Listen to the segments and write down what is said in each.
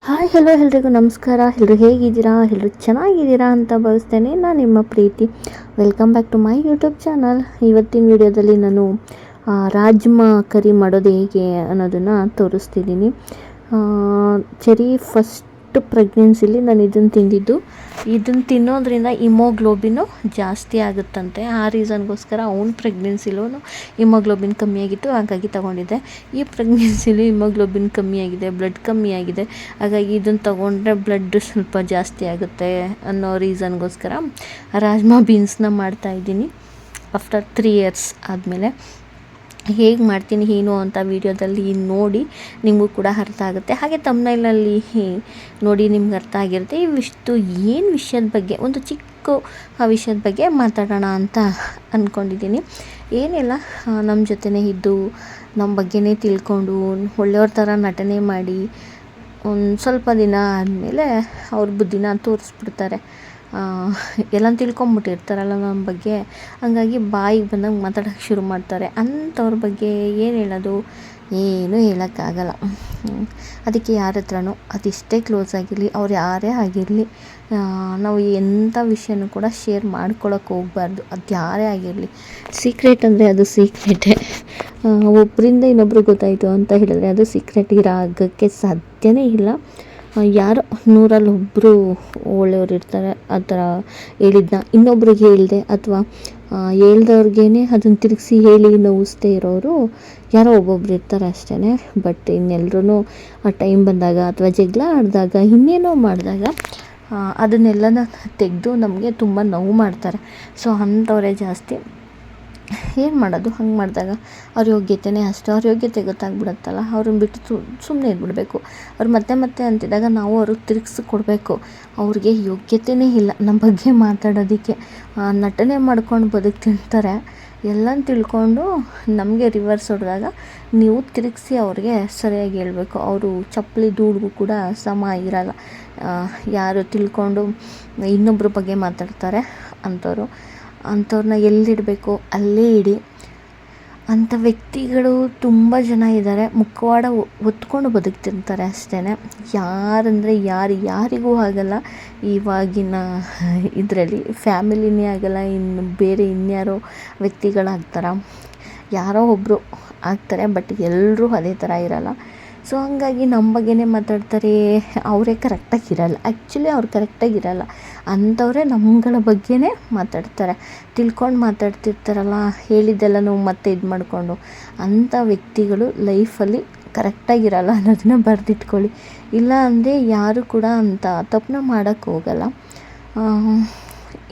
Hi hello ಎಲ್ರಿಗೂ ನಮಸ್ಕಾರ. ಎಲ್ಲರೂ ಹೇಗಿದ್ದೀರಾ? ಎಲ್ಲರೂ ಚೆನ್ನಾಗಿದ್ದೀರಾ ಅಂತ ಭಾವಿಸ್ತೇನೆ. ನಾನು ನಿಮ್ಮ ಪ್ರೀತಿ. Welcome back to my YouTube channel. ಇವತ್ತಿನ ವಿಡಿಯೋದಲ್ಲಿ ನಾನು ರಾಜ್ಮಾ ಕರಿ ಮಾಡೋದು ಹೇಗೆ ಅನ್ನೋದನ್ನು ತೋರಿಸ್ತಿದ್ದೀನಿ. ಚೆರಿ ಫಸ್ಟ್ ಪ್ರೆಗ್ನೆನ್ಸಿಲಿ ನಾನು ಇದನ್ನು ತಿಂದಿದ್ದು. ಇದನ್ನು ತಿನ್ನೋದ್ರಿಂದ ಹಿಮೋಗ್ಲೋಬಿನ್ನು ಜಾಸ್ತಿ ಆಗುತ್ತಂತೆ. ಆ ರೀಸನ್ಗೋಸ್ಕರ ಅವ್ನ ಪ್ರೆಗ್ನೆನ್ಸಿಲೂ ಹಿಮೋಗ್ಲೋಬಿನ್ ಕಮ್ಮಿಯಾಗಿತ್ತು, ಹಾಗಾಗಿ ತೊಗೊಂಡಿದ್ದೆ. ಈ ಪ್ರೆಗ್ನೆನ್ಸಿಲಿ ಹಿಮೋಗ್ಲೋಬಿನ್ ಕಮ್ಮಿಯಾಗಿದೆ, ಬ್ಲಡ್ ಕಮ್ಮಿಯಾಗಿದೆ, ಹಾಗಾಗಿ ಇದನ್ನು ತೊಗೊಂಡ್ರೆ ಬ್ಲಡ್ ಸ್ವಲ್ಪ ಜಾಸ್ತಿ ಆಗುತ್ತೆ ಅನ್ನೋ ರೀಸನ್ಗೋಸ್ಕರ ರಾಜ್ಮಾ ಬೀನ್ಸ್ನ ಮಾಡ್ತಾಯಿದ್ದೀನಿ. ಆಫ್ಟರ್ 3 ಇಯರ್ಸ್ ಆದಮೇಲೆ ಹೇಗೆ ಮಾಡ್ತೀನಿ ಏನು ಅಂತ ವೀಡಿಯೋದಲ್ಲಿ ನೋಡಿ ನಿಮಗೂ ಕೂಡ ಅರ್ಥ ಆಗುತ್ತೆ. ಹಾಗೆ ತಮ್ನೈಲಲ್ಲಿ ನೋಡಿ ನಿಮ್ಗೆ ಅರ್ಥ ಆಗಿರುತ್ತೆ. ಏನು ವಿಷಯದ ಬಗ್ಗೆ, ಒಂದು ಚಿಕ್ಕ ವಿಷಯದ ಬಗ್ಗೆ ಮಾತಾಡೋಣ ಅಂತ ಅಂದ್ಕೊಂಡಿದ್ದೀನಿ. ಏನಿಲ್ಲ, ನಮ್ಮ ಜೊತೆನೇ ಇದ್ದು ನಮ್ಮ ಬಗ್ಗೆನೇ ತಿಳ್ಕೊಂಡು ಒಳ್ಳೆಯವ್ರ ಥರ ನಟನೆ ಮಾಡಿ ಒಂದು ಸ್ವಲ್ಪ ದಿನ ಆದಮೇಲೆ ಅವ್ರ ಬುದ್ಧಿನ ತೋರಿಸ್ಬಿಡ್ತಾರೆ. ಎಲ್ಲ ತಿಳ್ಕೊಂಬಿಟ್ಟಿರ್ತಾರಲ್ಲ ನಮ್ಮ ಬಗ್ಗೆ, ಹಂಗಾಗಿ ಬಾಯಿಗೆ ಬಂದಂಗೆ ಮಾತಾಡೋಕ್ಕೆ ಶುರು ಮಾಡ್ತಾರೆ. ಅಂಥವ್ರ ಬಗ್ಗೆ ಏನು ಹೇಳೋದು, ಏನೂ ಹೇಳೋಕ್ಕಾಗಲ್ಲ. ಅದಕ್ಕೆ ಯಾರ ಹತ್ರನೂ ಅದೆಷ್ಟೇ ಕ್ಲೋಸ್ ಆಗಿರಲಿ, ಅವ್ರು ಯಾರೇ ಆಗಿರಲಿ, ನಾವು ಎಂಥ ವಿಷಯನೂ ಕೂಡ ಶೇರ್ ಮಾಡ್ಕೊಳಕ್ಕೆ ಹೋಗಬಾರ್ದು. ಅದು ಯಾರೇ ಆಗಿರಲಿ. ಸೀಕ್ರೆಟ್ ಅಂದರೆ ಅದು ಸೀಕ್ರೆಟೇ. ಒಬ್ಬರಿಂದ ಇನ್ನೊಬ್ರಿಗೆ ಗೊತ್ತಾಯಿತು ಅಂತ ಹೇಳಿದ್ರೆ ಅದು ಸೀಕ್ರೆಟ್ ಆಗೋಕ್ಕೆ ಸಾಧ್ಯನೇ ಇಲ್ಲ. ಯಾರೋ 100ರಲ್ಲಿ ಒಬ್ಬರು ಒಳ್ಳೆಯವ್ರು ಇರ್ತಾರೆ. ಆ ಥರ ಹೇಳಿದ್ದನ್ನ ಇನ್ನೊಬ್ರಿಗೆ ಹೇಳಿದೆ ಅಥವಾ ಹೇಳ್ದವ್ರಿಗೇ ಅದನ್ನು ತಿರುಗಿಸಿ ಹೇಳಿ ನೋವಿಸ್ದೇ ಇರೋರು ಯಾರೋ ಒಬ್ಬೊಬ್ರು ಇರ್ತಾರೆ ಅಷ್ಟೇ. ಬಟ್ ಇನ್ನೆಲ್ಲರೂ ಆ ಟೈಮ್ ಬಂದಾಗ ಅಥವಾ ಜಗಳ ಆಡಿದಾಗ ಇನ್ನೇನೋ ಮಾಡಿದಾಗ ಅದನ್ನೆಲ್ಲನ ತೆಗೆದು ನಮಗೆ ತುಂಬ ನೋವು ಮಾಡ್ತಾರೆ. ಸೊ ಅಂಥವರೇ ಜಾಸ್ತಿ. ಏನು ಮಾಡೋದು? ಹಂಗೆ ಮಾಡಿದಾಗ ಅವ್ರ ಯೋಗ್ಯತೆಯೇ ಅಷ್ಟು. ಅವ್ರ ಯೋಗ್ಯತೆ ಗೊತ್ತಾಗ್ಬಿಡುತ್ತಲ್ಲ, ಅವ್ರನ್ನ ಬಿಟ್ಟು ಸುಮ್ಮನೆ ಇದ್ಬಿಡಬೇಕು. ಅವ್ರು ಮತ್ತೆ ಅಂತಿದ್ದಾಗ ನಾವು ಅವ್ರಿಗೆ ತಿರುಗಿಸಿ ಕೊಡಬೇಕು. ಅವ್ರಿಗೆ ಯೋಗ್ಯತೆಯೇ ಇಲ್ಲ ನಮ್ಮ ಬಗ್ಗೆ ಮಾತಾಡೋದಕ್ಕೆ. ನಟನೆ ಮಾಡ್ಕೊಂಡು ಬದುಕ್ತಿರ್ತಾರೆ. ಎಲ್ಲ ತಿಳ್ಕೊಂಡು ನಮಗೆ ರಿವರ್ಸ್ ಹೊಡೆದಾಗ ನೀವು ತಿರುಗಿಸಿ ಅವ್ರಿಗೆ ಸರಿಯಾಗಿ ಹೇಳಬೇಕು. ಅವರು ಚಪ್ಪಲಿ ಧೂಳಿಗೂ ಕೂಡ ಸಮ ಇರಲ್ಲ. ಯಾರು ತಿಳ್ಕೊಂಡು ಇನ್ನೊಬ್ಬರ ಬಗ್ಗೆ ಮಾತಾಡ್ತಾರೆ ಅಂಥವ್ರನ್ನ ಎಲ್ಲಿಡಬೇಕು ಅಲ್ಲೇ ಇಡಿ. ಅಂಥ ವ್ಯಕ್ತಿಗಳು ತುಂಬ ಜನ ಇದ್ದಾರೆ. ಮುಖವಾಡ ಹೊತ್ಕೊಂಡು ಬದುಕ್ತಿರ್ತಾರೆ ಅಷ್ಟೇ. ಯಾರಂದರೆ ಯಾರಿಗೂ ಆಗಲ್ಲ ಇವಾಗಿನ ಇದರಲ್ಲಿ. ಫ್ಯಾಮಿಲಿನೇ ಆಗಲ್ಲ, ಇನ್ನು ಬೇರೆ ಇನ್ಯಾರೋ ವ್ಯಕ್ತಿಗಳಾಗ್ತಾರೆ. ಯಾರೋ ಒಬ್ಬರು ಆಗ್ತಾರೆ, ಬಟ್ ಎಲ್ಲರೂ ಅದೇ ಥರ ಇರಲ್ಲ. ಸೊ ಹಂಗಾಗಿ ನಮ್ಮ ಬಗ್ಗೆನೇ ಮಾತಾಡ್ತಾರೆ. ಅವರೇ ಕರೆಕ್ಟಾಗಿರಲ್ಲ. ಆ್ಯಕ್ಚುಲಿ ಅವ್ರು ಕರೆಕ್ಟಾಗಿರಲ್ಲ. ಅಂಥವರೇ ನಮ್ಮಗಳ ಬಗ್ಗೆನೇ ಮಾತಾಡ್ತಾರೆ. ತಿಳ್ಕೊಂಡು ಮಾತಾಡ್ತಿರ್ತಾರಲ್ಲ, ಹೇಳಿದ್ದೆಲ್ಲನೂ ಮತ್ತೆ ಇದು ಮಾಡಿಕೊಂಡು. ಅಂಥ ವ್ಯಕ್ತಿಗಳು ಲೈಫಲ್ಲಿ ಕರೆಕ್ಟಾಗಿರಲ್ಲ ಅನ್ನೋದನ್ನ ಬರೆದಿಟ್ಕೊಳ್ಳಿ. ಇಲ್ಲ ಅಂದರೆ ಯಾರು ಕೂಡ ಅಂಥ ತಪ್ಪನ್ನ ಮಾಡೋಕ್ಕೆ ಹೋಗಲ್ಲ.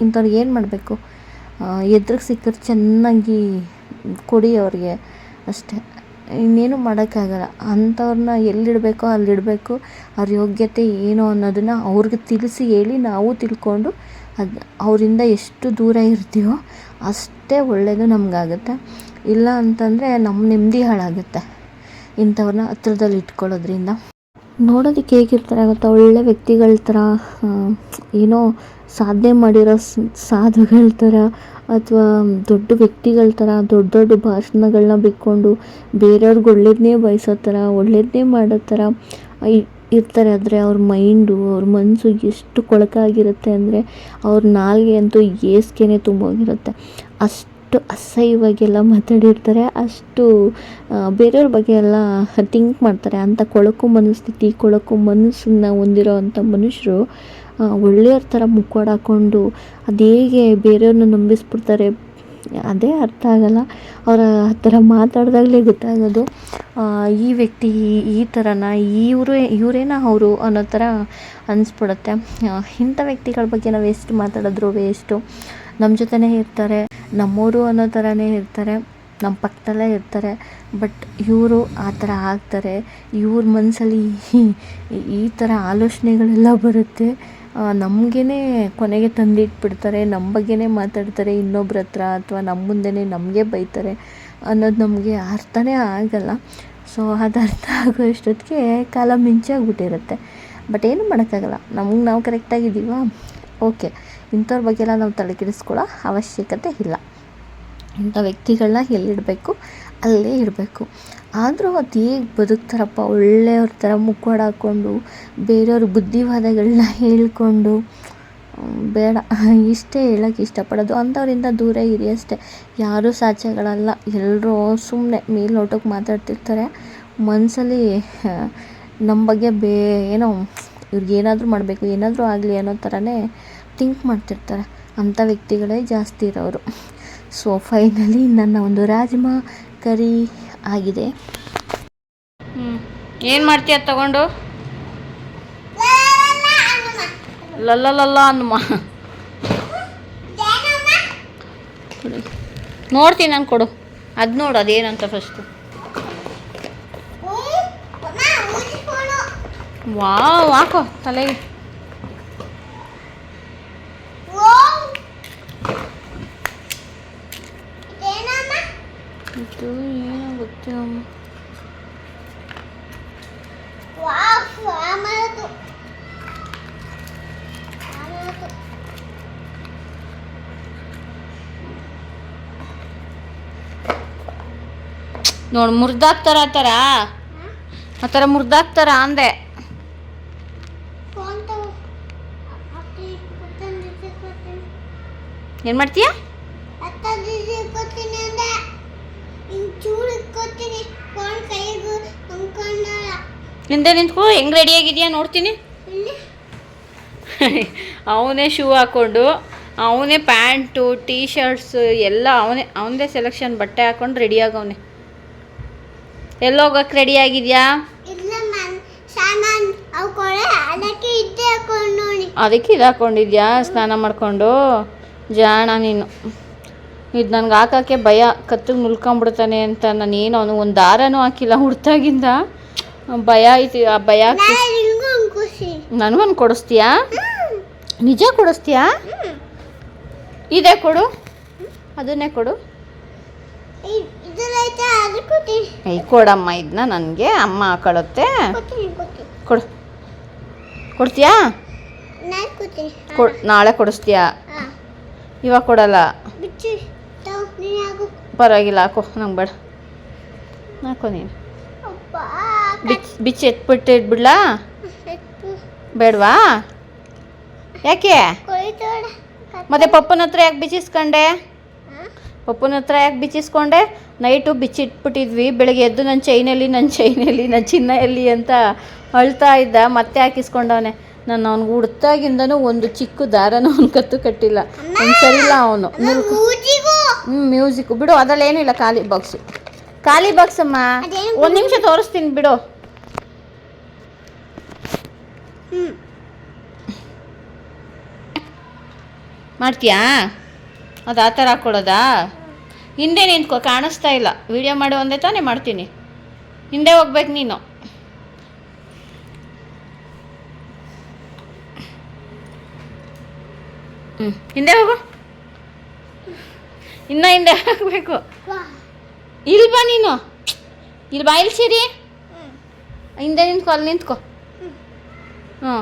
ಇಂಥವ್ರು ಏನು ಮಾಡಬೇಕು? ಎದುರಿಗೆ ಸಿಕ್ಕರೆ ಚೆನ್ನಾಗಿ ಕೊಡಿ ಅವ್ರಿಗೆ ಅಷ್ಟೇ. ಇನ್ನೇನು ಮಾಡೋಕ್ಕಾಗಲ್ಲ. ಅಂಥವ್ರನ್ನ ಎಲ್ಲಿಡಬೇಕೋ ಅಲ್ಲಿಡಬೇಕು. ಅವ್ರ ಯೋಗ್ಯತೆ ಏನು ಅನ್ನೋದನ್ನು ಅವ್ರಿಗೆ ತಿಳಿಸಿ ಹೇಳಿ ನಾವು ತಿಳ್ಕೊಂಡು ಅವರಿಂದ ಎಷ್ಟು ದೂರ ಇರ್ತೀವೋ ಅಷ್ಟೇ ಒಳ್ಳೆಯದು ನಮಗಾಗುತ್ತೆ. ಇಲ್ಲ ಅಂತಂದರೆ ನಮ್ಮ ನೆಮ್ಮದಿ ಹಾಳಾಗುತ್ತೆ ಇಂಥವ್ರನ್ನ ಹತ್ರದಲ್ಲಿ ಇಟ್ಕೊಳ್ಳೋದ್ರಿಂದ. ನೋಡೋದಕ್ಕೆ ಹೇಗಿರ್ತಾರೆ ಗೊತ್ತಾ? ಒಳ್ಳೆ ವ್ಯಕ್ತಿಗಳ ಥರ, ಏನೋ ಸಾಧನೆ ಮಾಡಿರೋ ಸಾಧುಗಳ ಥರ ಅಥವಾ ದೊಡ್ಡ ವ್ಯಕ್ತಿಗಳ ಥರ ದೊಡ್ಡ ಭಾಷಣಗಳನ್ನ ಬಿಟ್ಕೊಂಡು ಬೇರೆಯವ್ರಿಗೆ ಒಳ್ಳೇದನ್ನೇ ಬಯಸೋ ಥರ, ಒಳ್ಳೇದನ್ನೇ ಮಾಡೋ ಥರ ಇರ್ತಾರೆ. ಆದರೆ ಅವ್ರ ಮೈಂಡು, ಅವ್ರ ಮನಸ್ಸು ಎಷ್ಟು ಕೊಳಕಾಗಿರುತ್ತೆ ಅಂದರೆ ಅವ್ರ ನಾಲ್ಗೆ ಅಂತೂ ಏಸ್ಗೆನೇ ತುಂಬೋಗಿರುತ್ತೆ. ಅಷ್ಟು ಅಸಹ್ಯವಾಗೆಲ್ಲ ಮಾತಾಡಿರ್ತಾರೆ. ಅಷ್ಟು ಬೇರೆಯವ್ರ ಬಗ್ಗೆ ಎಲ್ಲ ಥಿಂಕ್ ಮಾಡ್ತಾರೆ. ಅಂಥ ಕೊಳಕು ಮನಸ್ಥಿತಿ, ಕೊಳಕು ಮನಸ್ಸನ್ನು ಹೊಂದಿರೋ ಅಂಥ ಮನುಷ್ಯರು ಒಳ್ಳೆಯವ್ರ ಥರ ಮುಖವಾಡ ಹಾಕ್ಕೊಂಡು ಅದು ಹೇಗೆ ಬೇರೆಯವ್ರನ್ನ ನಂಬಿಸ್ಬಿಡ್ತಾರೆ, ಅದೇ ಅರ್ಥ ಆಗಲ್ಲ. ಅವರ ಆ ಥರ ಮಾತಾಡಿದಾಗಲೇ ಗೊತ್ತಾಗೋದು ಈ ವ್ಯಕ್ತಿ ಈ ಥರನ, ಇವರೇನ ಅವರು ಅನ್ನೋ ಥರ ಅನಿಸ್ಬಿಡುತ್ತೆ. ಇಂಥ ವ್ಯಕ್ತಿಗಳ ಬಗ್ಗೆ ನಾವು ಎಷ್ಟು ಮಾತಾಡಿದ್ರು ವೇಸ್ಟು. ನಮ್ಮ ಜೊತೆನೇ ಇರ್ತಾರೆ, ನಮ್ಮವರು ಅನ್ನೋ ಥರನೇ ಇರ್ತಾರೆ, ನಮ್ಮ ಪಕ್ಕದಲ್ಲೇ ಇರ್ತಾರೆ. ಬಟ್ ಇವರು ಆ ಥರ ಆಗ್ತಾರೆ. ಇವ್ರ ಮನಸ್ಸಲ್ಲಿ ಈ ಥರ ಆಲೋಚನೆಗಳೆಲ್ಲ ಬರುತ್ತೆ. ನಮಗೇ ಕೊನೆಗೆ ತಂದಿಟ್ಬಿಡ್ತಾರೆ. ನಮ್ಮ ಬಗ್ಗೆನೇ ಮಾತಾಡ್ತಾರೆ ಇನ್ನೊಬ್ರ ಹತ್ರ, ಅಥವಾ ನಮ್ಮ ಮುಂದೆನೇ ನಮಗೆ ಬೈತಾರೆ ಅನ್ನೋದು ನಮಗೆ ಅರ್ಥನೇ ಆಗಲ್ಲ. ಸೊ ಅದು ಅರ್ಥ ಆಗೋ ಅಷ್ಟೊತ್ತಿಗೆ ಕಾಲ ಮಿಂಚಾಗ್ಬಿಟ್ಟಿರುತ್ತೆ. ಬಟ್ ಏನು ಮಾಡೋಕ್ಕಾಗಲ್ಲ. ನಾವು ಕರೆಕ್ಟಾಗಿದ್ದೀವ, ಓಕೆ. ಇಂಥವ್ರ ಬಗ್ಗೆ ಎಲ್ಲ ನಾವು ತಲೆ ಕೆಡಿಸ್ಕೊಳ್ಳೋ ಅವಶ್ಯಕತೆ ಇಲ್ಲ. ಇಂಥ ವ್ಯಕ್ತಿಗಳನ್ನ ಎಲ್ಲಿಡಬೇಕು ಅಲ್ಲೇ ಇಡಬೇಕು. ಆದರೂ ಅದು ಹೇಗೆ ಬದುಕ್ತಾರಪ್ಪ, ಒಳ್ಳೆಯವ್ರ ಥರ ಮುಖವಾಡ ಹಾಕ್ಕೊಂಡು ಬೇರೆಯವ್ರ ಬುದ್ಧಿವಾದಗಳನ್ನ ಹೇಳ್ಕೊಂಡು. ಬೇಡ, ಇಷ್ಟೇ ಹೇಳೋಕ್ಕೆ ಇಷ್ಟಪಡೋದು. ಅಂಥವರಿಂದ ದೂರ ಇರಿ ಅಷ್ಟೇ. ಯಾರೂ ಸಾಚೆಗಳಲ್ಲ, ಎಲ್ಲರೂ ಸುಮ್ಮನೆ ಮೇಲ್ನೋಟಕ್ಕೆ ಮಾತಾಡ್ತಿರ್ತಾರೆ. ಮನಸ್ಸಲ್ಲಿ ನಮ್ಮ ಬಗ್ಗೆ ಏನೋ ಇವ್ರಿಗೇನಾದರೂ ಮಾಡಬೇಕು, ಏನಾದರೂ ಆಗಲಿ ಅನ್ನೋ ಥರನೇ ಥಿಂಕ್ ಮಾಡ್ತಿರ್ತಾರೆ. ಅಂಥ ವ್ಯಕ್ತಿಗಳೇ ಜಾಸ್ತಿ ಇರೋರು. ಸೊ ಫೈನಲಿ ನನ್ನ ಒಂದು ರಾಜ್ಮಾ ಕರಿ ಆಗಿದೆ. ಏನು ಮಾಡ್ತೀಯ ತಗೊಂಡು? ಲಲ್ಲ ಅನ್ನಮ್ಮ ನೋಡ್ತೀನಿ ನಾನು, ಕೊಡು. ಅದು ನೋಡು ಅದೇನಂತ ಫಸ್ಟು. ವಾವ್, ಹಾಕೋ ತಲೆಗೆ. ಇದು ಏನೋ ಗೊತ್ತಿಲ್ಲ. ನೋಡು, ಮುರಿದಾಕ್ತಾರ ಆ ಥರ ಮುರಿದಾಕ್ತಾರ ಅಂದೆ. ಏನು ಮಾಡ್ತೀಯ? ಹಿಂದೆ ನಿಂತ್ಕೋ, ಹೆಂಗೆ ರೆಡಿಯಾಗಿದೆಯಾ ನೋಡ್ತೀನಿ. ಅವನೇ ಶೂ ಹಾಕ್ಕೊಂಡು, ಅವನೇ ಪ್ಯಾಂಟು ಟೀ ಶರ್ಟ್ಸು ಎಲ್ಲ ಅವನದೇ ಸೆಲೆಕ್ಷನ್ ಬಟ್ಟೆ ಹಾಕ್ಕೊಂಡು ರೆಡಿಯಾಗವನೆ. ಎಲ್ಲೋಗಕ್ಕೆ ರೆಡಿ ಆಗಿದೆಯಾ? ಅದಕ್ಕೆ ಇದು ಹಾಕ್ಕೊಂಡಿದ್ಯಾ ಸ್ನಾನ ಮಾಡಿಕೊಂಡು? ಜಾಣ ನೀನು. ಇದು ನನಗೆ ಹಾಕೋಕ್ಕೆ ಭಯ, ಕತ್ತಿಗೆ ಮುಲ್ಕೊಂಬಿಡ್ತಾನೆ ಅಂತ. ನಾನೇನು ಅವನು ಒಂದು ದಾರನೂ ಹಾಕಿಲ್ಲ ಹುಡ್ತಾಗಿಂದ. ಭಯ ಐತಿ. ಆ ಭಯ ನನಗೊಂದು ಕೊಡಿಸ್ತೀಯಾ? ನಿಜ ಕೊಡಿಸ್ತೀಯಾ? ಇದೇ ಕೊಡು, ಅದನ್ನೇ ಕೊಡು. ಕೊಡಮ್ಮ ಇದನ್ನ ನನಗೆ, ಅಮ್ಮ ಹಾಕೊಳ್ಳುತ್ತೆ. ಕೊಡು. ಕೊಡ್ತೀಯಾ? ನಾಳೆ ಕೊಡಿಸ್ತೀಯಾ? ಇವಾಗ ಕೊಡಲ್ಲ. ಪರವಾಗಿಲ್ಲ, ಹಾಕೋ. ನಂಗೆ ಬೇಡ, ಹಾಕೋ ನೀನು. ಬಿಚ್ಚಿ ಎತ್ಬಿಟ್ಟು ಇಟ್ಬಿಡ್ಲಾ? ಬೇಡವಾ? ಯಾಕೆ ಮತ್ತೆ ಪಪ್ಪನ ಹತ್ರ ಯಾಕೆ ಬಿಚ್ಚಿಸ್ಕೊಂಡೆ? ನೈಟು ಬಿಚ್ಚಿಟ್ಬಿಟ್ಟಿದ್ವಿ. ಬೆಳಗ್ಗೆ ಎದ್ದು ನನ್ನ ಚೈನಲ್ಲಿ ಚಿನ್ನ ಎಲ್ಲಿ ಅಂತ ಅಳ್ತಾ ಇದ್ದ. ಮತ್ತೆ ಹಾಕಿಸ್ಕೊಂಡವನೆ. ನಾನು ಅವ್ನಿಗೆ ಹುಡ್ತಾಗಿಂದನೂ ಒಂದು ಚಿಕ್ಕ ದಾರನ ಅವ್ನ ಕತ್ತು ಕಟ್ಟಿಲ್ಲ. ಅವ್ನು ಸರಿಲ್ಲ ಅವನು. ಮ್ಯೂಸಿಕ್ಕು ಬಿಡು, ಅದರಲ್ಲಿ ಏನೂ ಇಲ್ಲ. ಖಾಲಿ ಬಾಕ್ಸ್ ಅಮ್ಮ. ಒಂದು ನಿಮಿಷ ತೋರಿಸ್ತೀನಿ ಬಿಡು. ಮಾಡ್ತೀಯಾ? ಅದು ಆ ಥರ ಹಾಕ್ಕೊಡೋದಾ? ಹಿಂದೆ ನಿಂತ್ಕೋ, ಕಾಣಿಸ್ತಾ ಇಲ್ಲ. ವಿಡಿಯೋ ಮಾಡಿ ಒಂದೇ ತಾನೇ ಮಾಡ್ತೀನಿ. ಹಿಂದೆ ಹೋಗ್ಬೇಕು ನೀನು. ಹಿಂದೆ ಹೋಗು. ಇನ್ನು ಹಿಂದೆ ಹಾಕಬೇಕು. ಇಲ್ಲಿ ಬಾ ನೀನು. ಇಲ್ಲಿ ಬಾ, ಇಲ್ಲಿ ಸೇರಿ. ಹಿಂದೆ ನಿಂತ್ಕೊ, ಅಲ್ಲಿ ನಿಂತ್ಕೊ. ಹ್ಞೂ.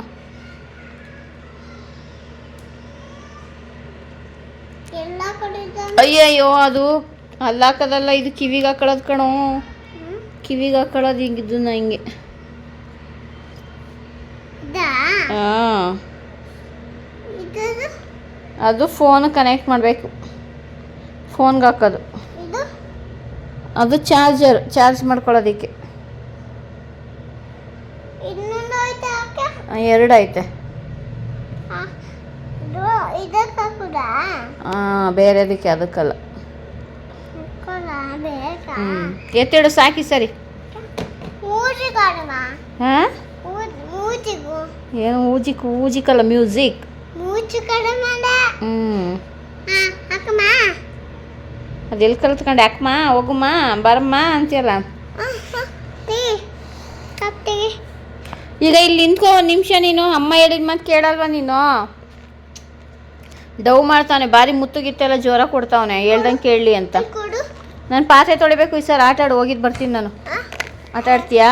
ಅಯ್ಯಯ್ಯೋ, ಅದು ಅಲ್ಲಿ ಹಾಕೋದಲ್ಲ, ಇದು ಕಿವಿಗೆ ಹಾಕೊಳ್ಳೋದು ಕಣೋ. ಕಿವಿಗೆ ಹಾಕೊಳ್ಳೋದು ಹಿಂಗಿದ್ದು ಹಿಂಗೆ. ಹಾಂ, ಅದು ಫೋನ್ ಕನೆಕ್ಟ್ ಮಾಡಬೇಕು. ಫೋನ್ಗೆ ಹಾಕೋದು. ಅದು ಚಾರ್ಜ್ ಮಾಡ್ಕೊಳ್ಳೋದಕ್ಕೆ. ಎರಡು ಐತೆ. ಬೇರೆದಕ್ಕೆ, ಅದಕ್ಕಲ್ಲ. ಎತ್ತಿಡು, ಸಾಕಿ ಸರಿ. ಹಾಂ, ಏನು ಊಜಿಕಲ್ಲ, ಮ್ಯೂಸಿಕ್. ಅದೆಲ್ಲಿ ಕಲ್ತ್ಕೊಂಡು ಯಾಕಮ್ಮ, ಹೋಗಮ್ಮ, ಬರಮ್ಮ ಅಂತೀಯಲ್ಲ. ಈಗ ಇಲ್ಲಿ ನಿಂತ್ಕೊ ಒಂದು ನಿಮಿಷ. ನೀನು ಅಮ್ಮ ಹೇಳಿದ ಮಾತು ಕೇಳಲ್ವ ನೀನು? ಡವ್ ಮಾಡ್ತಾನೆ, ಭಾರಿ ಮುತ್ತುಗಿತ್ತೆಲ್ಲ ಜೋರ ಕೊಡ್ತಾವನೆ, ಹೇಳ್ದಂಗೆ ಕೇಳಲಿ ಅಂತ. ನಾನು ಪಾತ್ರೆ ತೊಳಿಬೇಕು ಈ ಸರ್. ಆಟ ಆಡು, ಹೋಗಿದ್ದು ಬರ್ತೀನಿ ನಾನು. ಆಟ ಆಡ್ತೀಯಾ?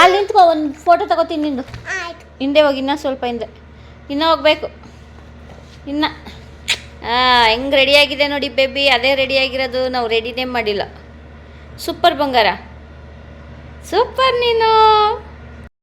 ಅಲ್ಲಿ ನಿಂತ್ಕೊ, ಒಂದು ಫೋಟೋ ತಗೋತೀನಿ ನಿಂದು. ಹಿಂದೆ ಹೋಗಿ, ಇನ್ನೂ ಸ್ವಲ್ಪ ಹಿಂದೆ. ಇನ್ನೂ ಹೋಗ್ಬೇಕು. ಇನ್ನು ಹೆಂಗೆ ರೆಡಿಯಾಗಿದೆ ನೋಡಿ ಬೇಬಿ. ಅದೇ ರೆಡಿಯಾಗಿರೋದು, ನಾವು ರೆಡಿನೇ ಮಾಡಿಲ್ಲ. ಸೂಪರ್ ಬಂಗಾರ, ಸೂಪರ್ ನೀನು.